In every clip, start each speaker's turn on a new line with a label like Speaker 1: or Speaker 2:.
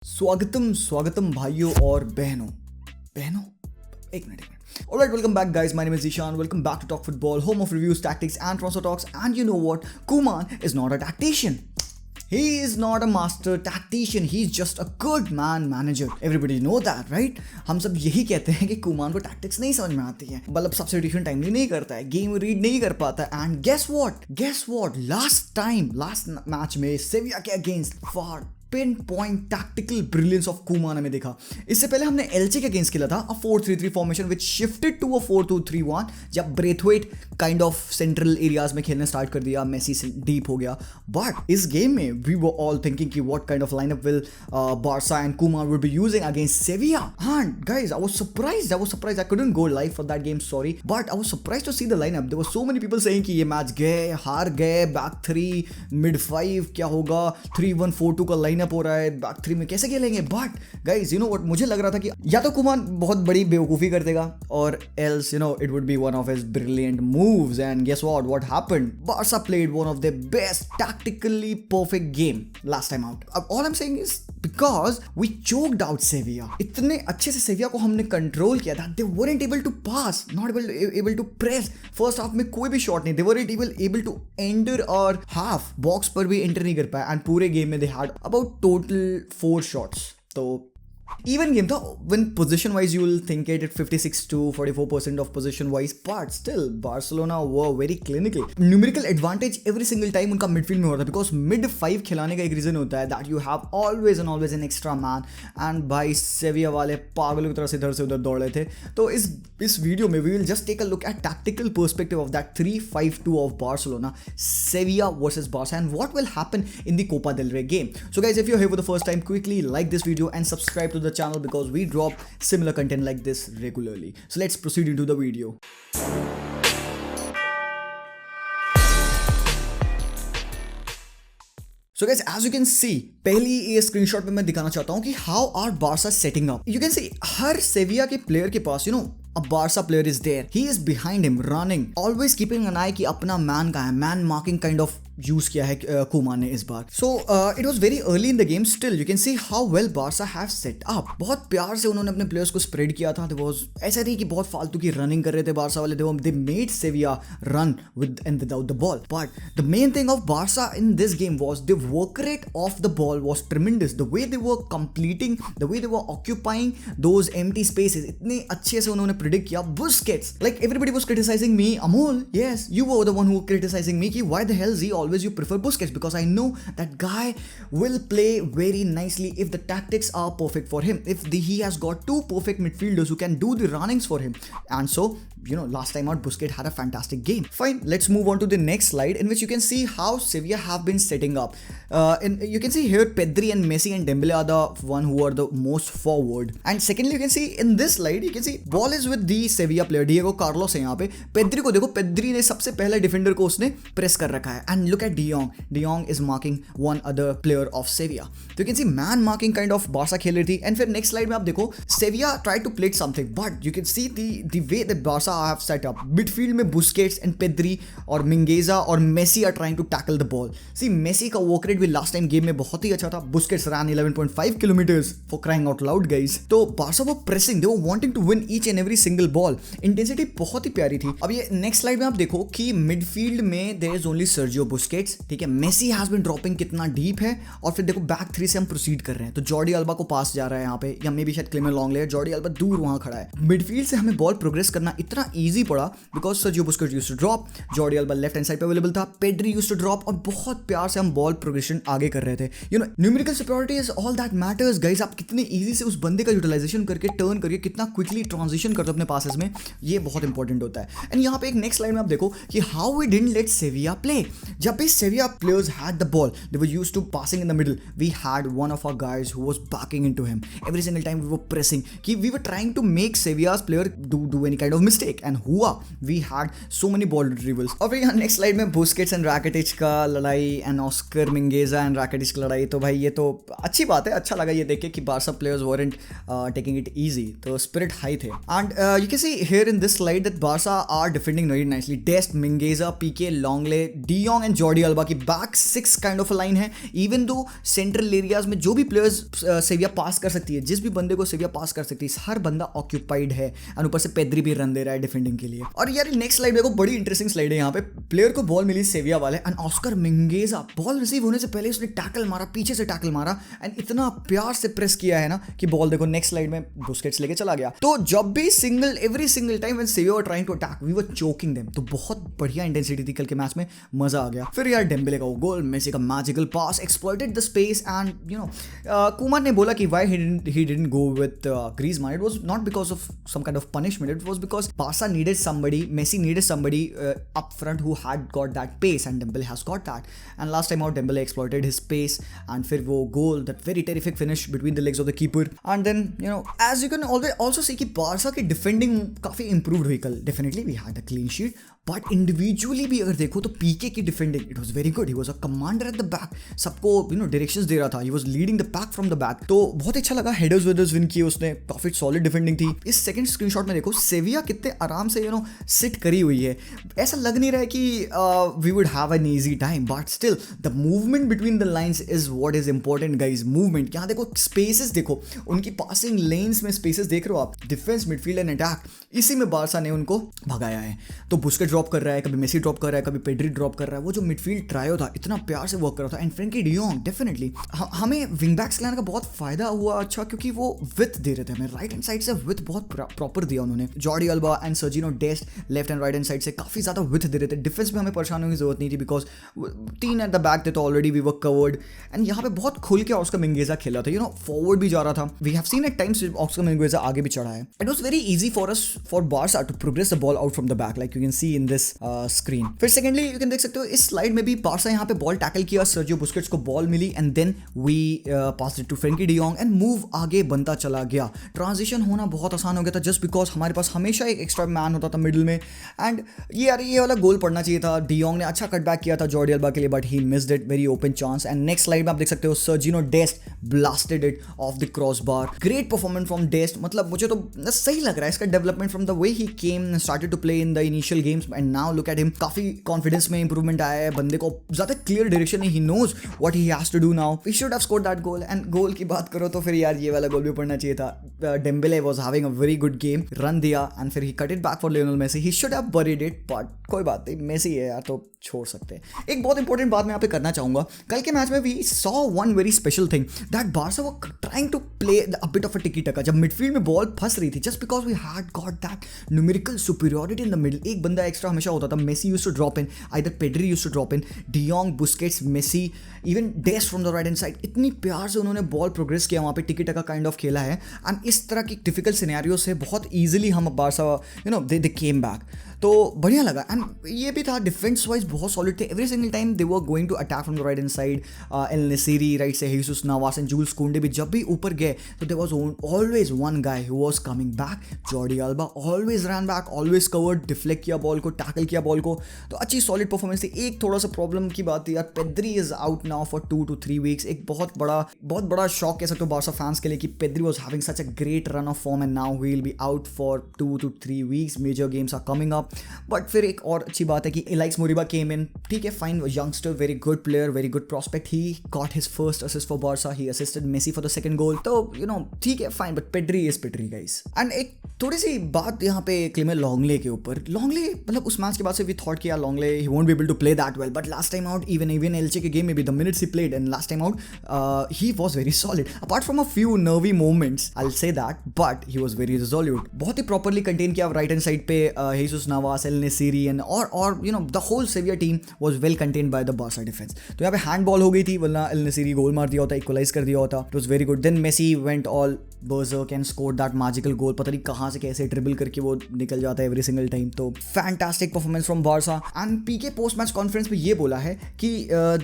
Speaker 1: स्वागतम स्वागतम भाइयों और बहनों बहनों एक minute Alright, welcome back guys, my name is Ishan. Welcome back to Talk Football, home of reviews, tactics and transfer talks. And you know what, Koeman is not a tactician. He is not a master tactician. He's just a good man manager. Everybody know that, right? हम सब यही कहते हैं कि कुमान को tactics नहीं समझ में आती है, मतलब सब्स्टिट्यूशन टाइमली नहीं करता है, गेम रीड नहीं कर पाता है. And guess what last match में सेविया के against for pinpoint tactical brilliance of Koeman हमें देखा. इससे पहले हमने एलचे के अगेंस्ट खेला था a 4-3-3 formation which shifted to a 4-2-3-1 जब Braithwaite kind of central areas में खेलने स्टार्ट कर दिया, मेसी से डीप हो गया. बट इस गेम में वी वर ऑल थिंकिंग कि what kind of lineup will Barca and Kuman would be using against सेविया. And guys, I was surprised. I couldn't go live for that game, sorry, but I was surprised to see the lineup. There were so many people saying कि ये match गए, हार गए, back 3 mid 5 क्या होगा, 3-1 4-2 का line हो रहा है, बैक 3 में कैसे खेलेंगे. But guys, you know what, मुझे लग रहा था कि या तो कुमान बहुत बड़ी बेवकूफी कर देगा और else you know it would be one of his brilliant moves. And guess what happened, Barca played one of the best tactically perfect game last time out. अब all I am saying is because we choked out Sevilla. इतने अच्छे से Sevilla को हमने control किया था. They weren't able to pass, not able to press. First half में कोई भी शॉट नहीं. They weren't able to enter और हाफ बॉक्स पर भी एंटर नहीं कर पाया. एंड पूरे गेम में they had about total 4 shots. तो even game था. When position wise you will think it at 56 to 44% of position wise, but still Barcelona were very clinical. Numerical advantage every single time उनका midfield में होता है, because mid 5 खिलाने का एक reason होता है that you have always an extra man. and भाई सेविया वाले पागलों की तरह से इधर से उधर दौड़ रहे थे. तो इस वीडियो में we will just take a look at tactical perspective of that 3-5-2 of Barcelona, Sevilla versus Barca, and what will happen in the Copa del Rey game. So guys, if you're here for the first time, quickly like this video and subscribe to the channel because we drop similar content like this regularly. So let's proceed into the video. So guys, as you can see, पहली ये screenshot पे मैं दिखाना चाहता हूँ कि how are Barca setting up. You can see हर सेविया के player के पास a Barca player is there. He is behind him running, always keeping an eye कि अपना मैन कहाँ है. Man marking kind of use किया है कुमान ने इस बार. So it was very early in the game. Still you can see how well Barca have set up. बहुत प्यार से उन्होंने अपने प्लेयर्स को स्प्रेड किया था. There was ऐसा नहीं कि बहुत फालतू की रनिंग कर रहे थे बार्सा वाले. They made Sevilla run with and without the ball. But the main thing of Barca in this game was the work rate of the ball was tremendous. The way they were completing, the way they were occupying those empty spaces, इतने अच्छे से उन्होंने predict किया. Busquets, like everybody was criticizing me, Amol, yes, you were the one who criticizing me कि why the hell Z always you prefer Busquets, because I know that guy will play very nicely if the tactics are perfect for him, if he has got 2 perfect midfielders who can do the runnings for him. And so last time out Busquets had a fantastic game. Fine, let's move on to the next slide in which you can see how Sevilla have been setting up. And you can see here Pedri and Messi and Dembele are the one who are the most forward. And secondly, you can see in this slide, you can see ball is with the Sevilla player Diego Carlos है यहाँ पे. Pedri को देखो, Pedri ने सबसे पहले defender को उसने प्रेस कर रखा है. And look at De Jong is marking one other player of Sevilla. So you can see man marking kind of Barca खेल रही थी. And फिर next slide में आप देखो Sevilla tried to play something, but you can see the way that Barca have set up. Midfield में Busquets and Pedri और Mingueza और Messi are trying to tackle the ball. See, Messi का work rate भी last time game में बहुत ही अच्छा था. Busquets ran 11.5 kilometers for crying out loud guys. तो Barca वो pressing, they were wanting to win each and every single ball. Intensity बहुत ही प्यारी थी. अब ये next slide में आप देखो कि midfield में there is only Sergio Busquets, ठीक है. Messi has been dropping कितना deep है. और फिर देखो बैक 3 से हम प्रोसीड कर रहे हैं. तो जॉर्डी अल्बा को पास जा रहा है यहाँ पे, या मे बी शायद क्लेमेंट लॉन्गले. जॉर्डी अल्बा दूर वहाँ खड़ा है. मिडफील्ड से हमें बॉल प्रोग्रेस करना इतना ईजी पड़ा because Sergio Busquets used to drop, Jordi Alba left hand side पे अवेलेबल था, पेड्री यूज्ड टू ड्रॉप, और बहुत प्यार से हम बॉल प्रोग्रेशन आगे कर रहे थे. Numerical superiority is all that matters guys. आप कितने ईजी से उस बंदे का यूटिलाइजेशन करके टर्न करके कितना क्विकली ट्रांजिशन करते हो अपने पासेस में, ये बहुत इंपॉर्टेंट होता है. एंड यहाँ पे एक नेक्स्ट लाइन में आप देखो कि how we didn't let Sevilla play. जब भी Sevilla players had the ball, they were used to passing in the middle. We had one of our guys who was backing into him every single time. We were pressing कि we were trying to make सेवियास player do any kind of mistake. sake, and हुआ, we had so many ball retrievals. और फिर यहाँ next slide में Busquets and रैकेटिच का लड़ाई and Oscar मिंगेजा and रैकेटिच की लड़ाई. तो भाई ये तो अच्छी बात है, अच्छा लगा ये देख के कि Barca players weren't taking it easy, तो स्पिरिट हाई थे. And you can see here in this slide that Barca are defending very nicely. Dest, Mingueza, PK, Longley, De Jong and Jordi Alba की back six kind of a line है. Even though central areas में जो भी players सेविया पास कर सकती है, जिस भी बंदे को सेविया पास कर सकती है, हर बंदा ऑक्यूपाइड है. और ऊपर से पेद्री भी रन दे रहा है डिफेंडिंग के लिए. और यार नेक्स्ट स्लाइड देखो, बड़ी इंटरेस्टिंग स्लाइड है. यहाँ पे प्लेयर को बॉल मिली सेविया वाले एंड ऑस्कर मिंगेजा बॉल रिसीव होने से पहले उसने टैकल मारा, पीछे से टैकल मारा एंड इतना प्यार से प्रेस किया है ना कि बॉल देखो नेक्स्ट स्लाइड में बुस्केट्स लेके चला गया. तो जब भी every single time when Sevilla were trying to attack we were choking them. तो बहुत बढ़िया इंटेंसिटी थी कल के मैच में, मजा आ गया. फिर यार डेम्बेले का गोल, मेसी का magical pass exploited the space and you know Koeman ने बोला कि why he didn't go with Griezmann. It was not because of some kind of punishment, it was because Barca needed somebody, Messi needed somebody up front who had got that pace and Dembele has got that. And last time out Dembele exploited his pace and फिर वो goal, that very terrific finish between the legs of the keeper. And then you know as you can always also see कि Barca की defending काफ़ी improved हुई कल. Definitely we had a clean sheet, but individually भी अगर देखो तो पीके की defending it was very good. He was a commander at the back, सबको you know directions दे रहा था. He was leading the pack from the back. तो बहुत अच्छा लगा. headers वेडर्स विन किए उसने, काफ़ी solid defending थी. इस सेकंड स्क्रीनशॉट में देखो सेविया कितने आराम से you know sit करी हुई है. ऐसा लग नहीं रहा है कि we would have an easy time, but still the movement between the lines is what is important guys. movement, यहाँ देखो spaces देखो, उनकी passing lanes में spaces देख रहे हो आप. डिफेंस, मिडफील्ड एंड अटैक, इसी में बार्सा ने उनको भगाया है. तो बुस्केट ड्रॉप कर रहा है, कभी मेसी ड्रॉप कर रहा है, कभी पेड्री ड्रॉप कर रहा है. वो जो मिडफील्ड ट्रायो था इतना प्यार से वर्क कर रहा था. And Frenkie de Jong definitely हमें विंग बैक्स लाने का बहुत फायदा हुआ. अच्छा क्योंकि वो विथ दे रहे थे हमें, राइट हैंड साइड से विथ बहुत प्रॉपर दिया उन्होंने. Jordi Alba and Sergino Dest left and right hand side से काफी ज्यादा विथ दे रहे थे. डिफेंस में हमें परेशान होने की जरूरत नहीं थी बिकॉज 3 एट द बैक थे तो already we were covered. And यहाँ पे बहुत खुल के ऑस्कर मिंगेजा खेला था. यू नो फॉरवर्ड भी जा रहा था. We have seen at times Oscar Mingueza आगे भी चढ़ा है. It was very easy for us for Barca to progress the ball out from the back like you can see in this screen. फिर secondly you can देख सकते हो इस slide में भी बार्सा यहाँ पे बॉल टैकल किया, सर्जियो बुस्केट्स को बॉल मिली and then we pass it to Frenkie de Jong and move आगे बनता चला गया. ट्रांजिशन होना बहुत आसान हो गया था जस्ट बिकॉज हमारे पास हमेशा एक एक्स्ट्रा मैन होता था मिडिल में. एंड ये वाला गोल पड़ना चाहिए था. डी जॉन्ग ने अच्छा कटबैक किया था जॉर्डी अल्बा के लिए but he missed it, very open chance. And next slide में आप देख सकते हो Sergino Dest blasted it off the crossbar. Great performance from Dest. मतलब मुझे तो सही लग रहा है इसका development from the way he came started to play in the initial games and now look at him. काफी कॉन्फिडेंस में इंप्रूवमेंट आया है. बंदे को ज्यादा क्लियर डायरेक्शन है. He knows what he has to do now. We should have scored that goal. And goal की बात करो तो फिर यार ये वाला गोल भी पड़ना चाहिए था. Dembele was having a very good game, run दिया एंड फिर he cut it back for Lionel Messi. He should have buried it but कोई बात नहीं, मेसी है यार तो छोड़ सकते हैं. एक बहुत इंपॉर्टेंट बात मैं यहाँ पे करना चाहूंगा. कल के मैच में we saw one very special thing that Barca वो trying to play a bit of a tiki taka. जब मिडफील्ड में बॉल फंस रही थी just because we had got that numerical superiority in the middle. एक बंदा extra हमेशा होता था. Messi used to drop in, either Pedri used to drop in, de Jong, Busquets, Messi, even Dest from the right hand side. इतनी प्यार से उन्होंने ball progress किया वहाँ पे, टिकी टका काइंड ऑफ खेला है. एंड इस तरह की डिफिकल्ट सिनेरियो से बहुत ईजिली हम Barca you know they came back. तो बढ़िया लगा. एंड ये भी था डिफेंस वाइज बहुत सॉलिड थे. Every single time they were going to attack from the right hand side. El Nesyri right से, Jesus Navas and Jules Kounde भी जब भी ऊपर गए तो there was always one guy who was coming back. Jordi Alba always run back, always covered, deflect किया ball को, tackle किया बॉल को. तो अच्छी सॉलिड परफॉर्मेंस थी. एक थोड़ा सा प्रॉब्लम की बात थी यार, Pedri is out now for 2 to 3 weeks. एक बहुत बड़ा शॉक कह सकते हो बार्सा फैंस के लिए कि Pedri was having such a great run of form and now he will be out for 2 to 3 weeks. Major games are coming up. But फिर एक और अच्छी बात है कि एलाइक्स मोरिबा केम इन. ठीक है fine, youngster, very good player, very good prospect. He got his first assist for Barca. He assisted Messi for the second goal. तो यू नो ठीक है fine, but Pedri is Pedri guys. And एक थोड़ी सी बात यहाँ पे Clement लॉन्गले के ऊपर. लॉन्गले मतलब उस मैच के बाद से वी थॉट किया Lenglet he won't be able to play that well, but last time out even Elche के गेम में भी the minutes he played and last time out he was very solid apart from a few nervy moments I will say that, but he was very resolute. बहुत ही properly contain किया right hand side पे Jesus Navas, En-Nesyri and और you know the whole सेविया team was well contained by the Barca defence. तो यहाँ पे hand ball हो गई थी वरना एल नेसीरी गोल मार दिया होता, इक्वलाइज कर दिया होता. It was very good. Then Messi went all Berser can score that magical goal, पता नहीं कहाँ से कैसे ड्रिबल करके वो निकल जाता है every single time. तो fantastic performance from Barca. And PK post match conference में ये बोला है कि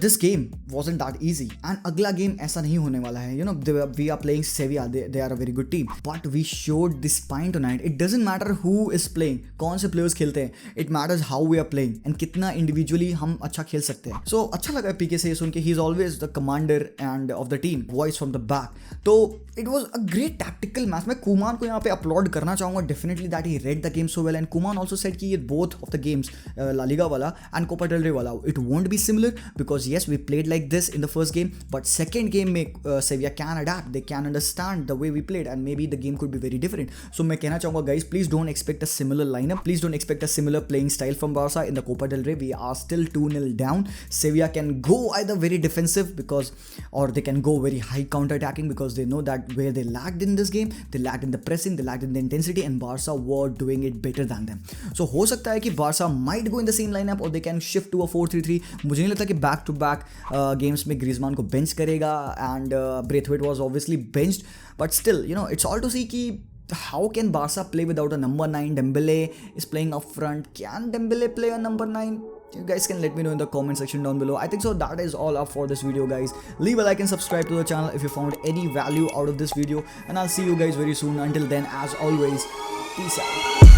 Speaker 1: this game wasn't that easy and अगला game ऐसा नहीं होने वाला है. You know, we are playing Sevilla, they are a very good team, but we showed this spine tonight. It doesn't matter who is playing, कौन से players खेलते हैं, it matters how we are playing and कितना individually हम अच्छा खेल सकते हैं. So अच्छा लगा PK से सुन के, he is always the commander and of the team, voice from the back. तो it was a great tactical match. मैं कुमान को यहाँ पे अपलोड करना चाहूँगा definitely that he read the game so well, and Kuman also said कि ये both of the games La Liga वाला and Copa del Rey वाला, it won't be similar because yes we played like this in the first game, but second game में Sevilla can adapt, they can understand the way we played and maybe the game could be very different. So मैं कहना चाहूँगा guys, please don't expect a similar lineup, please don't expect a similar playing style from Barca in the Copa del Rey. We are still 2-0 down. Sevilla can go either very defensive because, or they can go very high counter attacking because they know that where they lacked in this game, they lacked in the pressing, they lacked in the intensity, and Barca were doing it better than them. So हो सकता है कि Barca might go in the same lineup or they can shift to a 4-3-3. मुझे नहीं लगता कि back to back games में Griezmann को bench करेगा, and Braithwaite was obviously benched, but still you know it's all to see कि how can Barca play without a number 9? Dembele is playing up front. Can Dembele play a number 9? You guys can let me know in the comment section down below. I think so that is all up for this video, guys. Leave a like and subscribe to the channel if you found any value out of this video, and I'll see you guys very soon. Until then, as always, peace out.